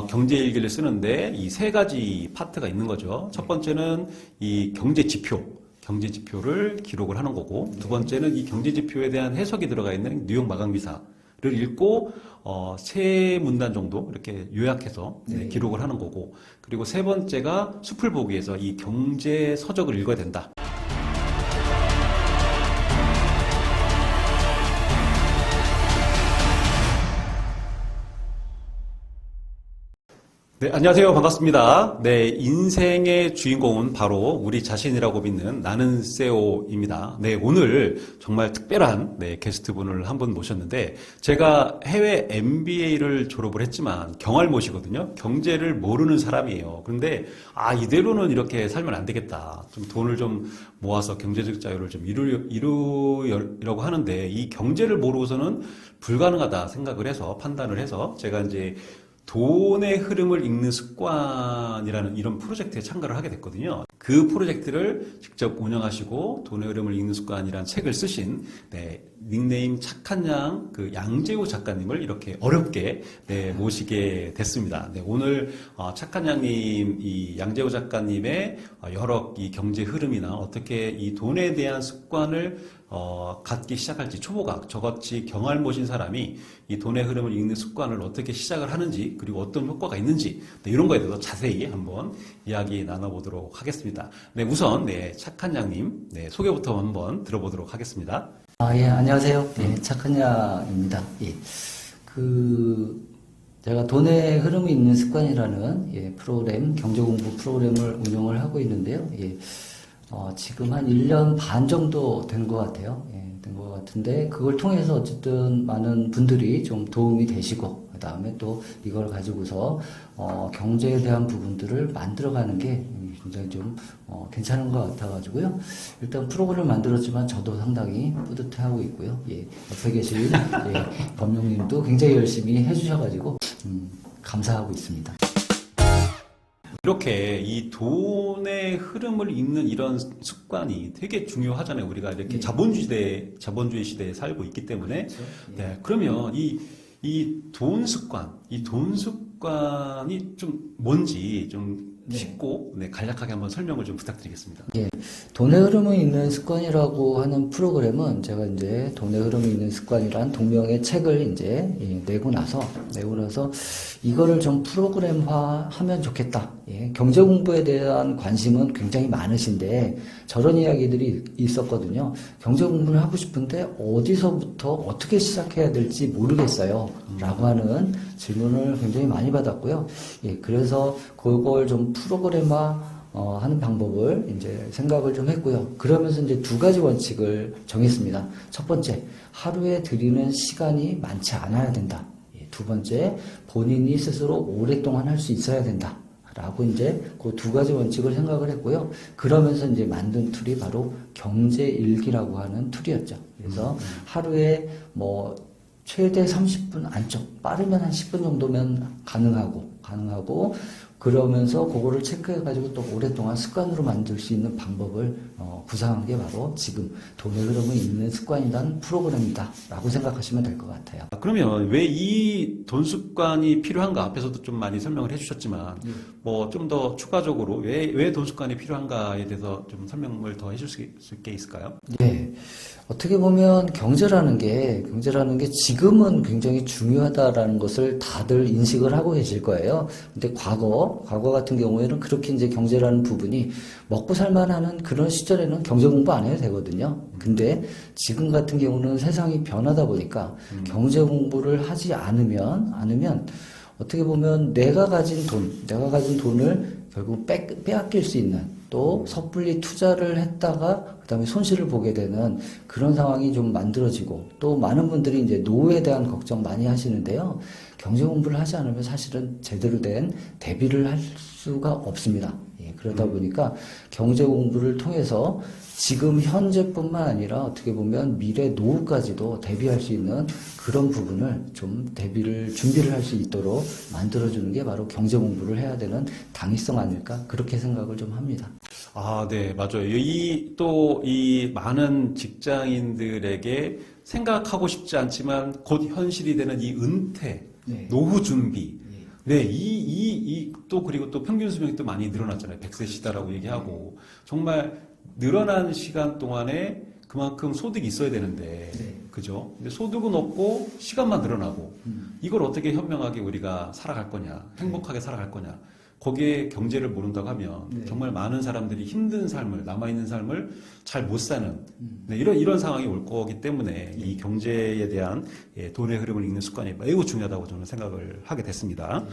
경제일기를 쓰는데 이 세 가지 파트가 있는 거죠. 첫 번째는 이 경제지표를 기록을 하는 거고, 두 번째는 이 경제지표에 대한 해석이 들어가 있는 뉴욕 마감기사를 읽고 세 문단 정도 이렇게 요약해서 기록을 하는 거고, 그리고 세 번째가 숲을 보기 위해서 이 경제 서적을 읽어야 된다. 네, 안녕하세요. 반갑습니다. 네, 인생의 주인공은 바로 우리 자신이라고 믿는 나는 세오입니다. 네, 오늘 정말 특별한 게스트분을 한 분 모셨는데, 제가 해외 MBA를 졸업을 했지만 경알못이거든요. 경제를 모르는 사람이에요. 그런데 이대로는 이렇게 살면 안 되겠다. 좀 돈을 좀 모아서 경제적 자유를 좀 이루려고 하는데, 이 경제를 모르고서는 불가능하다 생각을 해서, 판단을 해서 제가 이제 돈의 흐름을 읽는 습관이라는 이런 프로젝트에 참가를 하게 됐거든요. 그 프로젝트를 직접 운영하시고 돈의 흐름을 읽는 습관이라는 책을 쓰신 닉네임 착한 양 양재호 작가님을 이렇게 어렵게 모시게 됐습니다. 오늘 착한 양님, 이 양재호 작가님의 여러 이 경제 흐름이나 어떻게 이 돈에 대한 습관을 갖기 시작할지, 초보가 저같이 경알못인 사람이 이 돈의 흐름을 읽는 습관을 어떻게 시작을 하는지, 그리고 어떤 효과가 있는지, 이런 거에 대해서 자세히 한번 이야기 나눠보도록 하겠습니다. 우선 착한 양님 소개부터 한번 들어보도록 하겠습니다. 예, 안녕하세요. 착한 양입니다. 제가 돈의 흐름이 있는 습관이라는 프로그램, 경제공부 프로그램을 운영을 하고 있는데요. 지금 한 1년 반 정도 된 것 같아요. 된 것 같은데, 그걸 통해서 어쨌든 많은 분들이 좀 도움이 되시고, 그 다음에 또 이걸 가지고서, 경제에 대한 부분들을 만들어가는 게 굉장히 좀, 괜찮은 것 같아가지고요. 일단 프로그램을 만들었지만 저도 상당히 뿌듯해하고 있고요. 옆에 계신, 범용님도 굉장히 열심히 해주셔가지고, 감사하고 있습니다. 이렇게 이 돈의 흐름을 읽는 이런 습관이 되게 중요하잖아요. 우리가 이렇게 자본주의 시대에 살고 있기 때문에. 그렇죠. 그러면 이 돈 습관이 좀 뭔지 좀 쉽고 간략하게 한번 설명을 좀 부탁드리겠습니다. 돈의 흐름을 읽는 습관이라고 하는 프로그램은 제가 이제 돈의 흐름을 읽는 습관이란 동명의 책을 이제 내고 나서 이거를 좀 프로그램화하면 좋겠다. 경제 공부에 대한 관심은 굉장히 많으신데 저런 이야기들이 있었거든요. 경제 공부를 하고 싶은데 어디서부터 어떻게 시작해야 될지 모르겠어요. 라고 하는 질문을 굉장히 많이 받았고요. 그래서 그걸 좀 프로그램화 하는 방법을 이제 생각을 좀 했고요. 그러면서 이제 두 가지 원칙을 정했습니다. 첫 번째, 하루에 들이는 시간이 많지 않아야 된다. 두 번째, 본인이 스스로 오랫동안 할 수 있어야 된다. 라고 이제 그 두 가지 원칙을 생각을 했고요. 그러면서 이제 만든 툴이 바로 경제일기라고 하는 툴이었죠. 그래서 하루에 최대 30분 안쪽, 빠르면 한 10분 정도면 가능하고, 그러면서 그거를 체크해가지고 또 오랫동안 습관으로 만들 수 있는 방법을 구상한 게 바로 지금 돈의 흐름을 읽는 습관이란 프로그램이다 라고 생각하시면 될 것 같아요. 그러면 왜 이 돈 습관이 필요한가? 앞에서도 좀 많이 설명을 해주셨지만 좀 더 추가적으로 왜 돈 습관이 필요한가에 대해서 좀 설명을 더 해줄 수 있을까요? 어떻게 보면 경제라는 게 지금은 굉장히 중요하다라는 것을 다들 인식을 하고 계실 거예요. 근데 과거 같은 경우에는 그렇게 이제 경제라는 부분이 먹고 살만하는 그런 시절에는 경제 공부 안 해도 되거든요. 근데 지금 같은 경우는 세상이 변하다 보니까 경제 공부를 하지 않으면 어떻게 보면 내가 가진 돈을 결국 빼앗길 수 있는, 또 섣불리 투자를 했다가 그다음에 손실을 보게 되는 그런 상황이 좀 만들어지고, 또 많은 분들이 이제 노후에 대한 걱정 많이 하시는데요. 경제 공부를 하지 않으면 사실은 제대로 된 대비를 할 수가 없습니다. 그러다 보니까 경제 공부를 통해서 지금 현재뿐만 아니라 어떻게 보면 미래 노후까지도 대비할 수 있는 그런 부분을 좀 준비를 할 수 있도록 만들어주는 게 바로 경제 공부를 해야 되는 당위성 아닐까, 그렇게 생각을 좀 합니다. 네, 맞아요. 이 많은 직장인들에게 생각하고 싶지 않지만 곧 현실이 되는 이 은퇴, 노후 준비. 네, 또, 그리고 또 평균 수명이 또 많이 늘어났잖아요. 100세 시대라고 얘기하고. 정말 늘어난 시간 동안에 그만큼 소득이 있어야 되는데, 네. 그죠? 근데 소득은 없고, 시간만 늘어나고, 이걸 어떻게 현명하게 우리가 살아갈 거냐, 행복하게 살아갈 거냐, 거기에 경제를 모른다고 하면, 네. 정말 많은 사람들이 힘든 삶을, 남아있는 삶을 잘 못 사는, 네, 이런 상황이 올 거기 때문에, 이 경제에 대한 돈의 흐름을 읽는 습관이 매우 중요하다고 저는 생각을 하게 됐습니다.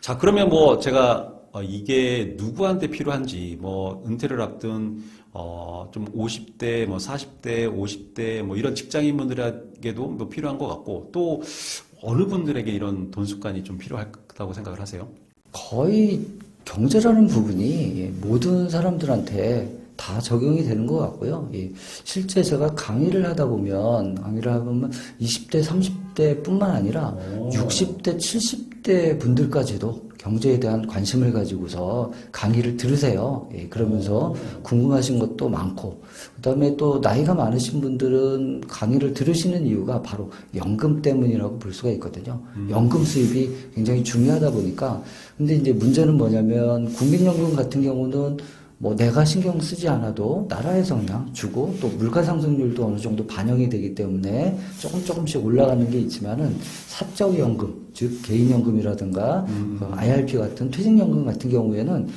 자, 그러면 뭐 제가 이게 누구한테 필요한지 뭐 은퇴를 앞둔 좀 50대, 뭐 40대, 50대 뭐 이런 직장인분들에게도 뭐 필요한 것 같고 또 어느 분들에게 이런 돈 습관이 좀 필요하다고 생각을 하세요? 거의 경제라는 부분이 모든 사람들한테 다 적용이 되는 것 같고요. 실제 제가 강의를 하다 보면 20대, 30대 뿐만 아니라 60대, 70대 분들까지도 경제에 대한 관심을 가지고서 강의를 들으세요. 그러면서 궁금하신 것도 많고, 그 다음에 또 나이가 많으신 분들은 강의를 들으시는 이유가 바로 연금 때문이라고 볼 수가 있거든요. 연금 수입이 굉장히 중요하다 보니까. 근데 이제 문제는 뭐냐면, 국민연금 같은 경우는 뭐 내가 신경 쓰지 않아도 나라에서 그냥 주고 또 물가 상승률도 어느 정도 반영이 되기 때문에 조금씩 올라가는 게 있지만은 사적연금, 즉 개인연금이라든가 IRP 같은 퇴직연금 같은 경우에는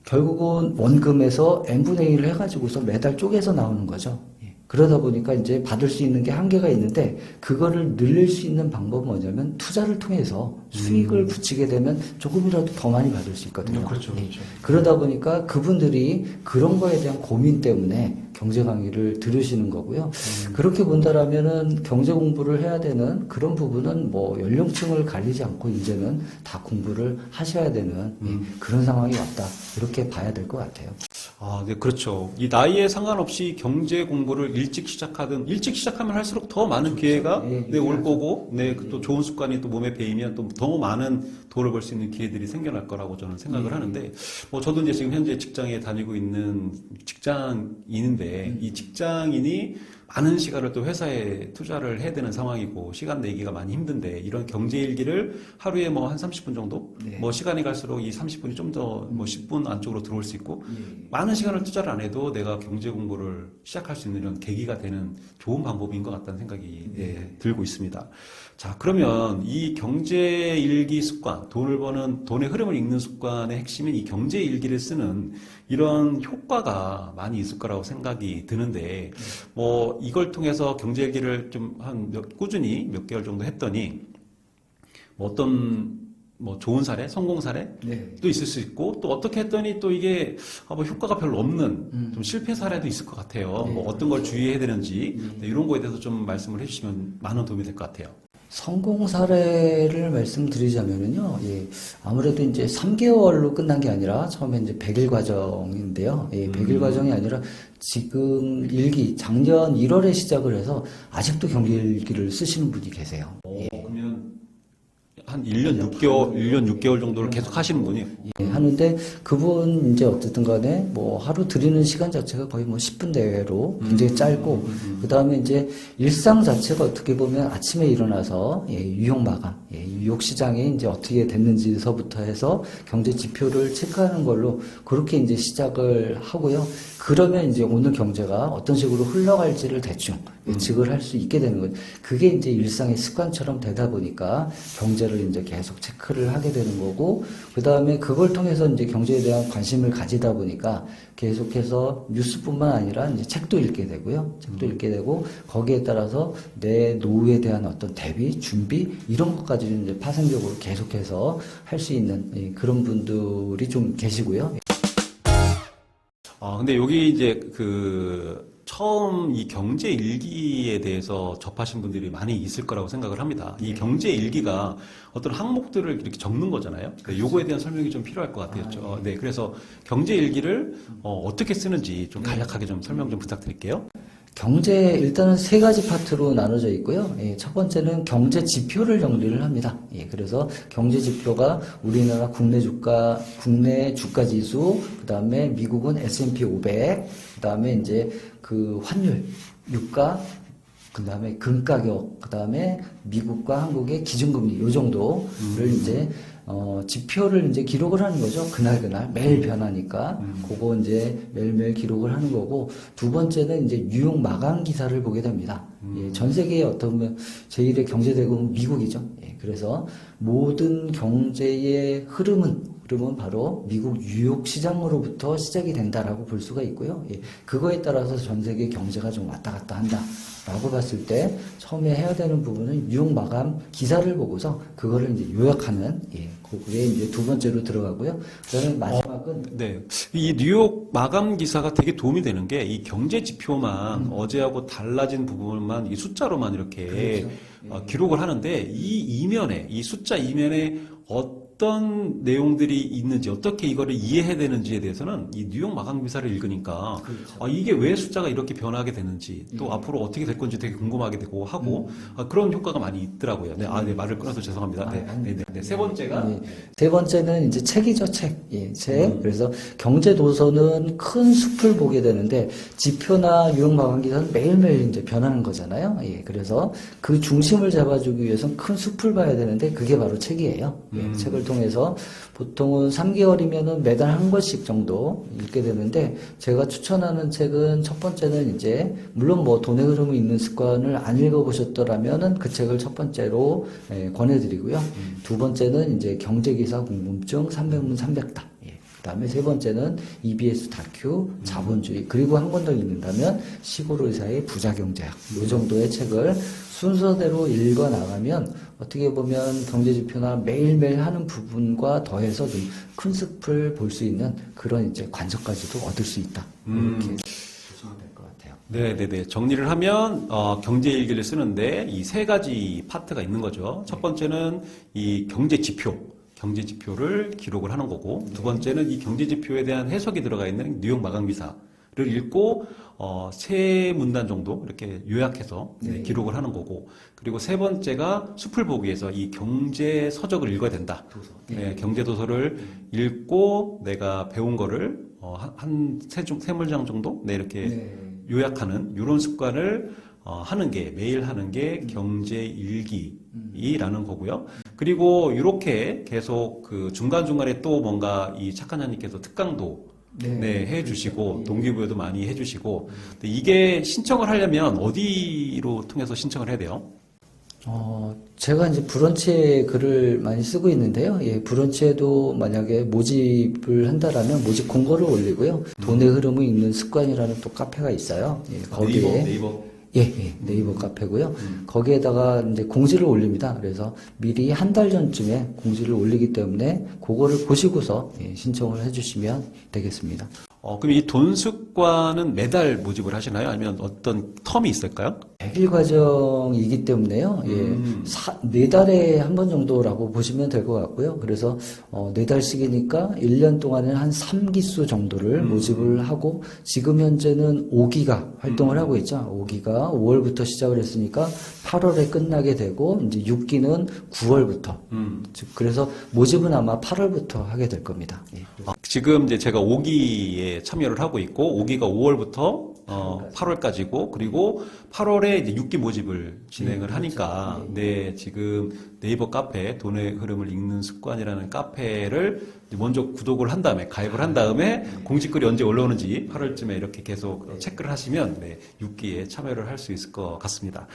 결국은 원금에서 n분의 1을 해가지고서 매달 쪼개서 나오는 거죠. 그러다 보니까 이제 받을 수 있는 게 한계가 있는데 그거를 늘릴 수 있는 방법은 뭐냐면 투자를 통해서 수익을 붙이게 되면 조금이라도 더 많이 받을 수 있거든요. 그렇죠, 그렇죠. 그러다 보니까 그분들이 그런 거에 대한 고민 때문에 경제 강의를 들으시는 거고요. 그렇게 본다라면은 경제 공부를 해야 되는 그런 부분은 뭐 연령층을 가리지 않고 이제는 다 공부를 하셔야 되는 그런 상황이 왔다. 이렇게 봐야 될 것 같아요. 아, 네, 그렇죠. 이 나이에 상관없이 경제 공부를 일찍 시작하면 할수록 더 많은 기회가 네, 올 거고, 네, 또 좋은 습관이 또 몸에 배이면 또 더 많은 돈을 벌 수 있는 기회들이 생겨날 거라고 저는 생각을 하는데, 뭐 저도 이제 지금 현재 직장에 다니고 있는 직장인인데, 이 직장인이 많은 시간을 또 회사에 투자를 해야 되는 상황이고 시간 내기가 많이 힘든데 이런 경제 일기를 하루에 뭐 한 30분 정도 뭐 시간이 갈수록 이 30분이 좀 더 뭐 10분 안쪽으로 들어올 수 있고 많은 시간을 투자를 안 해도 내가 경제 공부를 시작할 수 있는 이런 계기가 되는 좋은 방법인 것 같다는 생각이 들고 있습니다. 자, 그러면 이 경제 일기 습관, 돈의 흐름을 읽는 습관의 핵심인 이 경제 일기를 쓰는 이런 효과가 많이 있을 거라고 생각이 드는데, 뭐, 이걸 통해서 경제 일기를 좀 꾸준히 몇 개월 정도 했더니, 뭐 어떤, 뭐 좋은 사례, 성공 사례도 있을 수 있고, 또 어떻게 했더니 또 이게 뭐 효과가 별로 없는 좀 실패 사례도 있을 것 같아요. 뭐 어떤 걸 주의해야 되는지, 이런 거에 대해서 좀 말씀을 해주시면 많은 도움이 될 것 같아요. 성공 사례를 말씀드리자면요, 아무래도 이제 3개월로 끝난 게 아니라 처음에 이제 100일 과정인데요. 100일 과정이 아니라 지금 작년 1월에 시작을 해서 아직도 경제 일기를 쓰시는 분이 계세요. 그러면 한 1년 6개월 정도를 계속 하시는 분이 하는데 그분 이제 어쨌든 간에 뭐 하루 드리는 시간 자체가 거의 뭐 10분 내외로 굉장히 짧고 그 다음에 이제 일상 자체가 어떻게 보면 아침에 일어나서 유역 마감, 유역 시장이 이제 어떻게 됐는지서부터 해서 경제 지표를 체크하는 걸로 그렇게 이제 시작을 하고요. 그러면 이제 오늘 경제가 어떤 식으로 흘러갈지를 대충 예측을 할 수 있게 되는 거죠. 그게 이제 일상의 습관처럼 되다 보니까 경제를 이제 계속 체크를 하게 되는 거고, 그 다음에 그걸 통해서 이제 경제에 대한 관심을 가지다 보니까 계속해서 뉴스뿐만 아니라 이제 책도 읽게 되고요. 책도 읽게 되고, 거기에 따라서 내 노후에 대한 어떤 대비, 준비, 이런 것까지 이제 파생적으로 계속해서 할 수 있는 그런 분들이 좀 계시고요. 근데 여기 이제 처음 이 경제 일기에 대해서 접하신 분들이 많이 있을 거라고 생각을 합니다. 이 경제 일기가 어떤 항목들을 이렇게 적는 거잖아요. 요거에 대한 설명이 좀 필요할 것 같아요. 네, 그래서 경제 일기를 어떻게 쓰는지 좀 간략하게 좀 설명 좀 부탁드릴게요. 일단은 세 가지 파트로 나눠져 있고요. 첫 번째는 경제 지표를 정리를 합니다. 그래서 경제 지표가 우리나라 국내 주가 지수, 그 다음에 미국은 S&P 500, 그 다음에 이제 그 환율, 유가, 그 그 다음에 금 가격, 그 다음에 미국과 한국의 기준금리, 요 정도를 이제, 지표를 이제 기록을 하는 거죠. 그날 매일 변하니까. 그거 이제 매일매일 기록을 하는 거고, 두 번째는 이제 뉴욕 마감 기사를 보게 됩니다. 예, 전 세계의 어떤 제1의 경제대국은 미국이죠. 예, 그래서 모든 경제의 흐름은 바로 미국 뉴욕 시장으로부터 시작이 된다라고 볼 수가 있고요. 예, 그거에 따라서 전 세계 경제가 좀 왔다 갔다 한다라고 봤을 때 처음에 해야 되는 부분은 뉴욕 마감 기사를 보고서 그거를 이제 요약하는, 예, 그게 이제 두 번째로 들어가고요. 그다음에 마지막은 네. 이 뉴욕 마감 기사가 되게 도움이 되는 게 이 경제 지표만 어제하고 달라진 부분만 이 숫자로만 이렇게 그렇죠. 기록을 하는데 이 숫자 이면에 어떤 내용들이 있는지 어떻게 이거를 이해해야 되는지에 대해서는 이 뉴욕 마감 기사를 읽으니까 그렇죠. 이게 왜 숫자가 이렇게 변하게 되는지 또 앞으로 어떻게 될 건지 되게 궁금하게 되고 하고 그런 효과가 많이 있더라고요. 네, 네, 말을 끊어서 죄송합니다. 네. 세 번째가 예. 세 번째는 이제 책이죠, 책. 예, 책. 그래서 경제 도서는 큰 숲을 보게 되는데 지표나 유형 마감 기사는 매일매일 이제 변하는 거잖아요. 예, 그래서 그 중심을 잡아주기 위해서는 큰 숲을 봐야 되는데 그게 바로 책이에요. 예, 책을 통해서 보통은 3개월이면은 매달 한 권씩 정도 읽게 되는데 제가 추천하는 책은 첫 번째는 이제 물론 뭐 돈의 흐름을 읽는 습관을 안 읽어보셨더라면은 그 책을 첫 번째로 권해드리고요. 두 번째는 이제 경제기사 궁금증 300문 300답. 그 다음에 세 번째는 EBS 다큐, 자본주의, 그리고 한 권 더 읽는다면 시골 의사의 부자경제학. 이 정도의 책을 순서대로 읽어 나가면 어떻게 보면 경제지표나 매일매일 하는 부분과 더해서 좀 큰 숲을 볼 수 있는 그런 이제 관점까지도 얻을 수 있다. 이렇게 보시면 될 것 같아요. 네네네. 정리를 하면, 경제 일기를 쓰는데 이 세 가지 파트가 있는 거죠. 첫 번째는 이 경제지표를 기록을 하는 거고, 두 번째는 이 경제지표에 대한 해석이 들어가 있는 뉴욕 마감기사를 읽고, 세 문단 정도 이렇게 요약해서 기록을 하는 거고, 그리고 세 번째가 숲을 보기 위해서 이 경제 서적을 읽어야 된다. 네, 경제 도서를 읽고 내가 배운 거를 세 문장 정도 이렇게 요약하는 이런 습관을 매일 하는 게 경제 일기라는 거고요. 그리고 이렇게 계속 그 중간중간에 또 뭔가 이 착한 자님께서 특강도 해주시고, 동기부여도 많이 해주시고, 근데 이게 신청을 하려면 어디로 통해서 신청을 해야 돼요? 제가 이제 브런치에 글을 많이 쓰고 있는데요. 예, 브런치에도 만약에 모집을 한다라면 모집 공고를 올리고요. 돈의 흐름을 읽는 습관이라는 또 카페가 있어요. 예, 거기에. 네이버. 예, 네이버 카페고요. 거기에다가 이제 공지를 올립니다. 그래서 미리 한 달 전쯤에 공지를 올리기 때문에 그거를 보시고서 신청을 해주시면 되겠습니다. 그럼 이 돈 습관은 매달 모집을 하시나요? 아니면 어떤 텀이 있을까요? 100일 과정이기 때문에요. 예, 4달에 한 번 정도라고 보시면 될 것 같고요. 그래서 4달씩이니까 1년 동안에는 한 3기수 정도를 모집을 하고 지금 현재는 5기가 활동을 하고 있죠. 5기가 5월부터 시작을 했으니까 8월에 끝나게 되고 이제 6기는 9월부터. 그래서 모집은 아마 8월부터 하게 될 겁니다. 예. 지금 이제 제가 5기에 참여를 하고 있고 5기가 5월부터 8월까지고 그리고 8월에 이제 6기 모집을 진행을 하니까 지금 네이버 카페 돈의 흐름을 읽는 습관이라는 카페를 먼저 구독을 한 다음에 가입을 한 다음에 공지글이 언제 올라오는지 8월쯤에 이렇게 계속 체크를 하시면 6기에 참여를 할 수 있을 것 같습니다.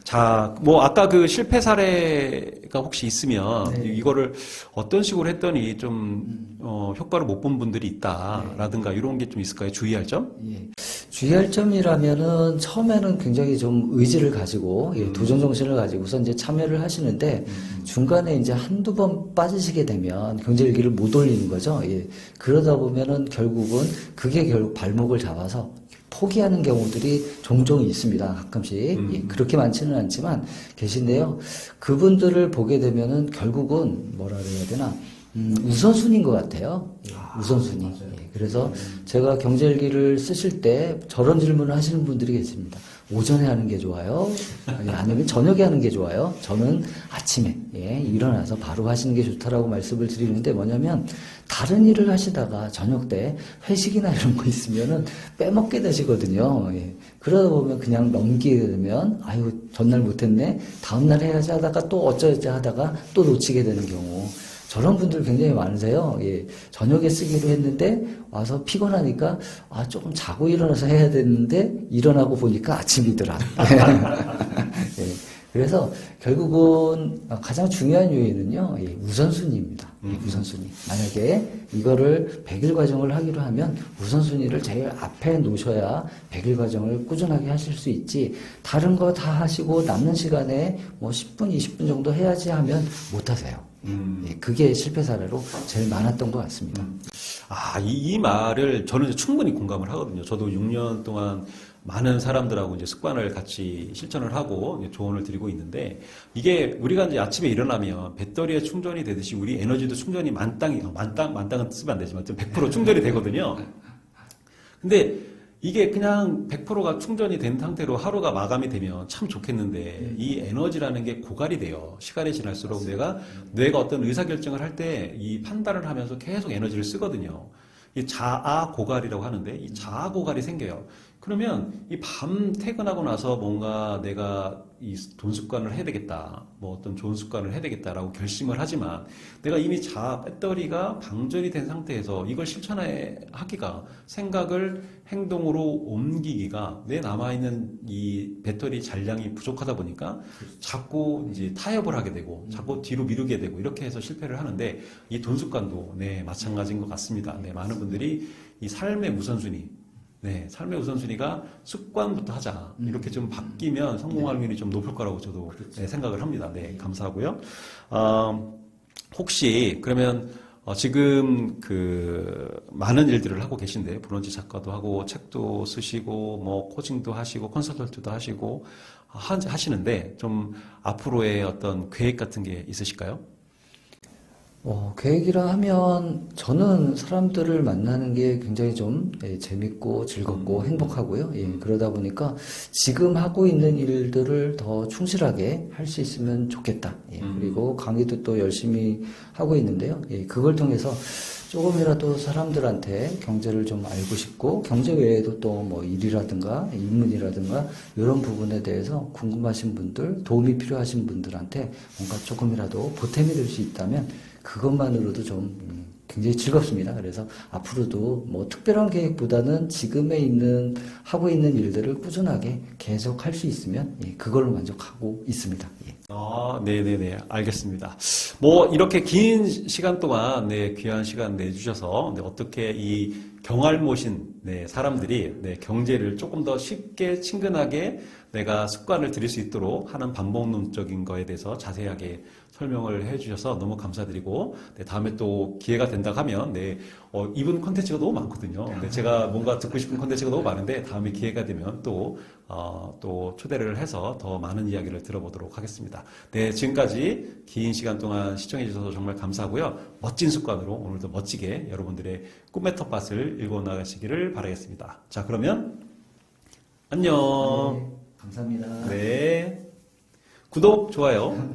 자, 뭐 아까 그 실패 사례가 혹시 있으면 이거를 어떤 식으로 했더니 좀 효과를 못 본 분들이 있다라든가 이런 게 좀 있을까요? 주의할 점? 예. 주의할 점이라면은 처음에는 굉장히 좀 의지를 가지고 도전 정신을 가지고서 이제 참여를 하시는데 중간에 이제 한두 번 빠지시게 되면 경제일기를 못 올리는 거죠. 예. 그러다 보면은 결국은 그게 결국 발목을 잡아서 포기하는 경우들이 종종 있습니다. 가끔씩. 예, 그렇게 많지는 않지만 계신데요. 그분들을 보게 되면은 결국은 뭐라 그래야 되나. 우선순위인 것 같아요. 예, 우선순위. 맞아요. 예, 그래서 제가 경제일기를 쓰실 때 저런 질문을 하시는 분들이 계십니다. 오전에 하는 게 좋아요? 아니면 저녁에 하는 게 좋아요? 저는 아침에 일어나서 바로 하시는 게 좋다라고 말씀을 드리는데 뭐냐면 다른 일을 하시다가 저녁 때 회식이나 이런 거 있으면은 빼먹게 되시거든요. 예. 그러다 보면 그냥 넘기게 되면 아유 전날 못했네 다음날 해야지 하다가 또 어쩌지 하다가 또 놓치게 되는 경우 저런 분들 굉장히 많으세요. 예. 저녁에 쓰기로 했는데 와서 피곤하니까 조금 자고 일어나서 해야 되는데 일어나고 보니까 아침이더라. 예. 그래서 결국은 가장 중요한 요인은요. 예, 우선순위입니다. 예, 우선순위. 만약에 이거를 100일 과정을 하기로 하면 우선순위를 제일 앞에 놓으셔야 100일 과정을 꾸준하게 하실 수 있지 다른 거 다 하시고 남는 시간에 뭐 10분, 20분 정도 해야지 하면 못 하세요. 예, 그게 실패 사례로 제일 많았던 것 같습니다. 이 말을 저는 이제 충분히 공감을 하거든요. 저도 6년 동안 많은 사람들하고 이제 습관을 같이 실천을 하고 이제 조언을 드리고 있는데 이게 우리가 이제 아침에 일어나면 배터리에 충전이 되듯이 우리 에너지도 충전이 만땅은 쓰면 안 되지만 100% 충전이 되거든요. 근데 이게 그냥 100%가 충전이 된 상태로 하루가 마감이 되면 참 좋겠는데 이 에너지라는 게 고갈이 돼요. 시간이 지날수록 뇌가 어떤 의사결정을 할 때 이 판단을 하면서 계속 에너지를 쓰거든요. 이 자아 고갈이라고 하는데 이 자아 고갈이 생겨요. 그러면 이 밤 퇴근하고 나서 뭔가 내가 이 돈 습관을 해야 되겠다, 뭐 어떤 좋은 습관을 해야 되겠다라고 결심을 하지만 내가 이미 자아 배터리가 방전이 된 상태에서 이걸 실천하기가 생각을 행동으로 옮기기가 내 남아있는 이 배터리 잔량이 부족하다 보니까 자꾸 이제 타협을 하게 되고 자꾸 뒤로 미루게 되고 이렇게 해서 실패를 하는데 이 돈 습관도 마찬가지인 것 같습니다. 많은 분들이 이 삶의 우선순위 삶의 우선순위가 습관부터 하자. 이렇게 좀 바뀌면 성공할 확률이 좀 높을 거라고 저도 생각을 합니다. 감사하고요. 혹시 그러면 지금 많은 일들을 하고 계신데 브런치 작가도 하고 책도 쓰시고 뭐 코칭도 하시고 컨설턴트도 하시고 하시는데 좀 앞으로의 어떤 계획 같은 게 있으실까요? 계획이라 하면 저는 사람들을 만나는 게 굉장히 좀 재밌고 즐겁고 행복하고요. 그러다 보니까 지금 하고 있는 일들을 더 충실하게 할 수 있으면 좋겠다. 그리고 강의도 또 열심히 하고 있는데요. 그걸 통해서 조금이라도 사람들한테 경제를 좀 알고 싶고 경제 외에도 또 뭐 일이라든가 인문이라든가 이런 부분에 대해서 궁금하신 분들, 도움이 필요하신 분들한테 뭔가 조금이라도 보탬이 될 수 있다면 그것만으로도 좀 굉장히 즐겁습니다. 그래서 앞으로도 뭐 특별한 계획보다는 하고 있는 일들을 꾸준하게 계속 할 수 있으면 그걸로 만족하고 있습니다. 네네네. 알겠습니다. 뭐, 이렇게 긴 시간 동안, 귀한 시간 내주셔서, 어떻게 이 경알못인, 사람들이, 경제를 조금 더 쉽게, 친근하게 내가 습관을 들일 수 있도록 하는 반복론적인 거에 대해서 자세하게 설명을 해주셔서 너무 감사드리고, 다음에 또 기회가 된다 하면, 이분 컨텐츠가 너무 많거든요. 제가 뭔가 듣고 싶은 컨텐츠가 너무 많은데, 다음에 기회가 되면 또 초대를 해서 더 많은 이야기를 들어보도록 하겠습니다. 지금까지 긴 시간 동안 시청해주셔서 정말 감사하고요. 멋진 습관으로 오늘도 멋지게 여러분들의 꿈의 텃밭을 읽어나가시기를 바라겠습니다. 자, 그러면 안녕. 감사합니다. 구독, 좋아요.